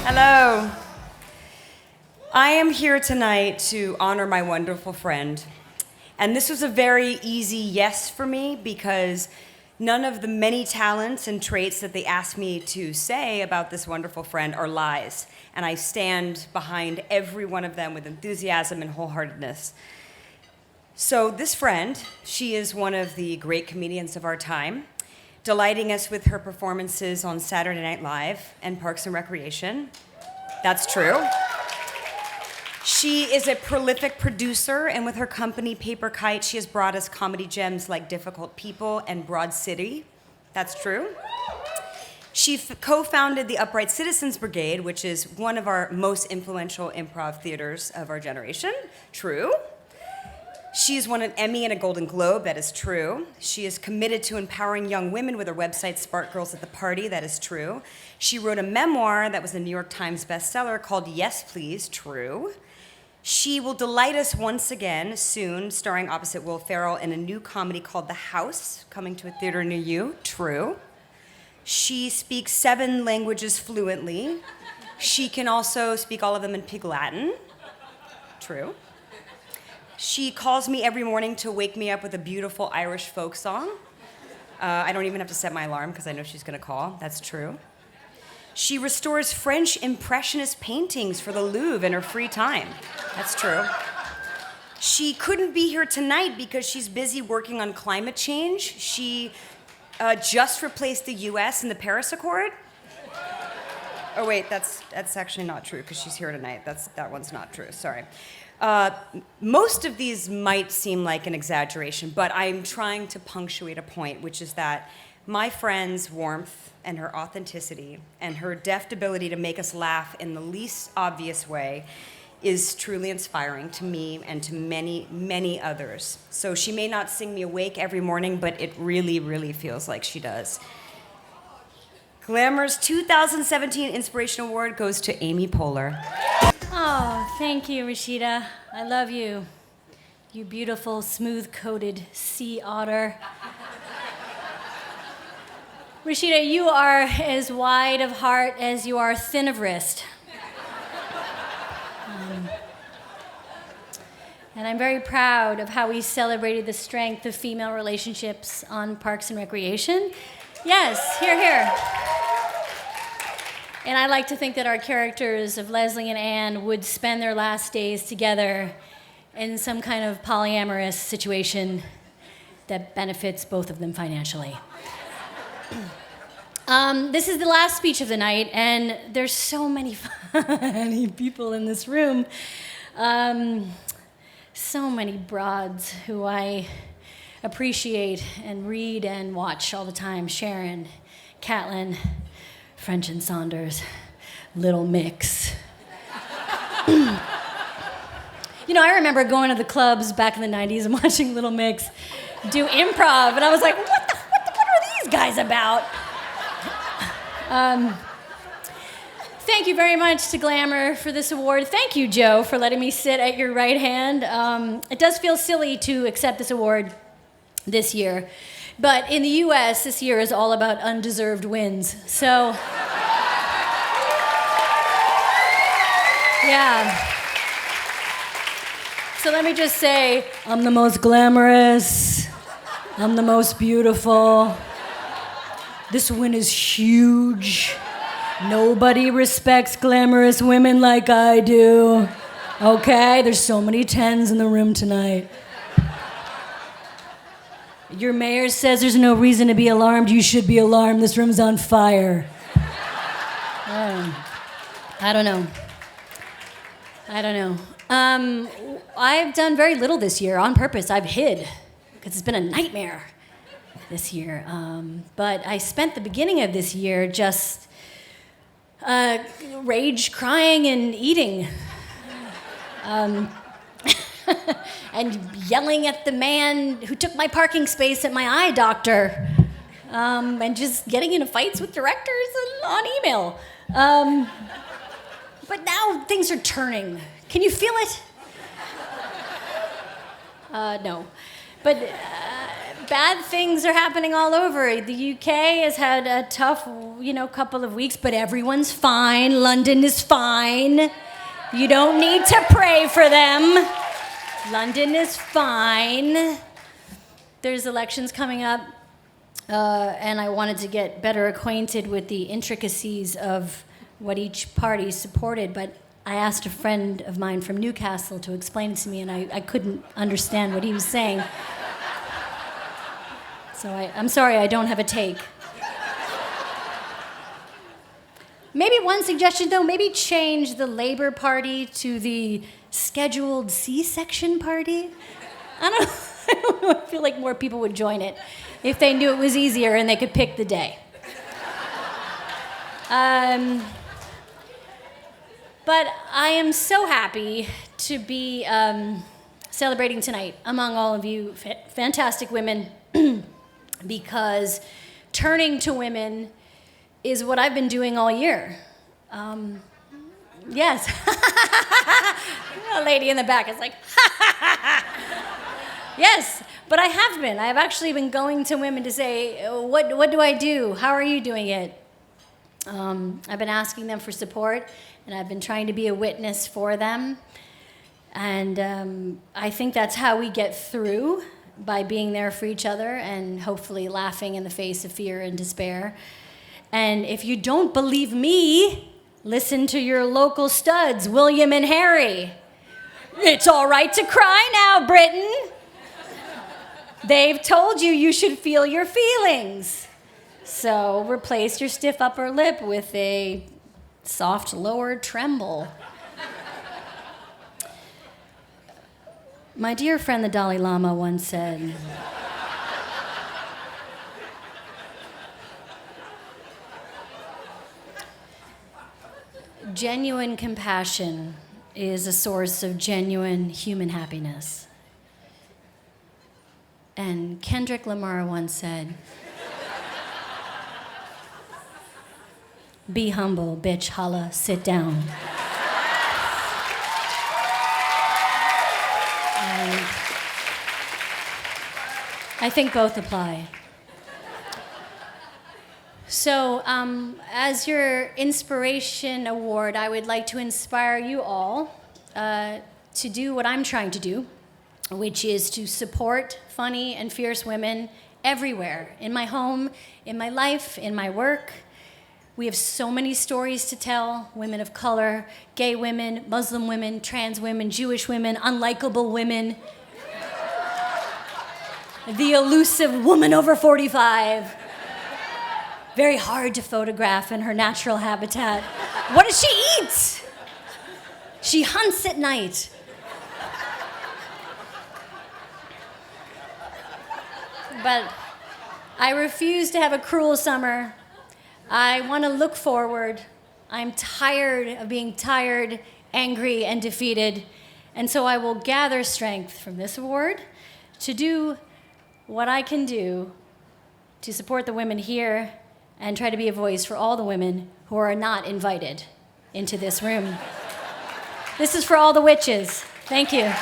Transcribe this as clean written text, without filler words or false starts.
Hello. I am here tonight to honor my wonderful friend. And this was a very easy yes for me because none of the many talents and traits that they asked me to say about this wonderful friend are lies. And I stand behind every one of them with enthusiasm and wholeheartedness. So this friend, she is one of the great comedians of our time, delighting us with her performances on Saturday Night Live and Parks and Recreation. That's true. She is a prolific producer, and with her company Paper Kite, she has brought us comedy gems like Difficult People and Broad City. That's true. She co-founded the Upright Citizens Brigade, which is one of our most influential improv theaters of our generation. True. She's won an Emmy and a Golden Globe. That is true. She is committed to empowering young women with her website, Spark Girls at the Party. That is true. She wrote a memoir that was a New York Times bestseller called Yes, Please. True. She will delight us once again soon, starring opposite Will Ferrell in a new comedy called The House, coming to a theater near you. True. She speaks 7 languages fluently. She can also speak all of them in Pig Latin. True. She calls me every morning to wake me up with a beautiful Irish folk song. I don't even have to set my alarm because I know she's going to call. That's true. She restores French Impressionist paintings for the Louvre in her free time. That's true. She couldn't be here tonight because she's busy working on climate change. She just replaced the US in the Paris Accord. Oh wait, that's actually not true because she's here tonight. That one's not true, sorry. Most of these might seem like an exaggeration, but I'm trying to punctuate a point, which is that my friend's warmth and her authenticity and her deft ability to make us laugh in the least obvious way is truly inspiring to me and to many, many others. So she may not sing me awake every morning, but it really, really feels like she does. Glamour's 2017 Inspirational Award goes to Amy Poehler. Oh, thank you, Rashida. I love you. You beautiful, smooth-coated sea otter. Rashida, you are as wide of heart as you are thin of wrist. And I'm very proud of how we celebrated the strength of female relationships on Parks and Recreation. Yes, hear, hear. And I like to think that our characters of Leslie and Anne would spend their last days together in some kind of polyamorous situation that benefits both of them financially. This is the last speech of the night, and there's so many funny people in this room. So many broads who I appreciate and read and watch all the time. Sharon, Caitlin, French and Saunders, Little Mix. You know, I remember going to the clubs back in the 90s and watching Little Mix do improv, and I was like, what are these guys about? Thank you very much to Glamour for this award. Thank you, Joe, for letting me sit at your right hand. It does feel silly to accept this award this year, but in the US, this year is all about undeserved wins. So, yeah. So let me just say, I'm the most glamorous. I'm the most beautiful. This win is huge. Nobody respects glamorous women like I do. Okay? There's so many 10s in the room tonight. Your mayor says there's no reason to be alarmed. You should be alarmed. This room's on fire. I don't know. I've done very little this year on purpose. I've hid because it's been a nightmare this year. But I spent the beginning of this year just rage crying and eating. And yelling at the man who took my parking space at my eye doctor. And just getting into fights with directors and on email. But now things are turning. Can you feel it? No. But bad things are happening all over. The UK has had a tough, couple of weeks, but everyone's fine. London is fine. You don't need to pray for them. London is fine. There's elections coming up, and I wanted to get better acquainted with the intricacies of what each party supported, but I asked a friend of mine from Newcastle to explain it to me, and I couldn't understand what he was saying. So I'm sorry, I don't have a take. Maybe one suggestion, though, maybe change the Labour Party to the scheduled C-section party. I don't know, I feel like more people would join it if they knew it was easier and they could pick the day. But I am so happy to be celebrating tonight among all of you fantastic women because turning to women is what I've been doing all year. Yes. A lady in the back is like, yes, but I have been. I've actually been going to women to say, what do I do? How are you doing it? I've been asking them for support, and I've been trying to be a witness for them. And I think that's how we get through, by being there for each other and hopefully laughing in the face of fear and despair. And if you don't believe me, listen to your local studs, William and Harry. It's all right to cry now, Britain. They've told you should feel your feelings. So replace your stiff upper lip with a soft lower tremble. My dear friend the Dalai Lama once said, genuine compassion is a source of genuine human happiness. And Kendrick Lamar once said, be humble, bitch, holla, sit down. And I think both apply. So, as your inspiration award, I would like to inspire you all to do what I'm trying to do, which is to support funny and fierce women everywhere, in my home, in my life, in my work. We have so many stories to tell: women of color, gay women, Muslim women, trans women, Jewish women, unlikable women, the elusive woman over 45. Very hard to photograph in her natural habitat. What does she eat? She hunts at night. But I refuse to have a cruel summer. I want to look forward. I'm tired of being tired, angry, and defeated. And so I will gather strength from this award to do what I can do to support the women here and try to be a voice for all the women who are not invited into this room. This is for all the witches. Thank you.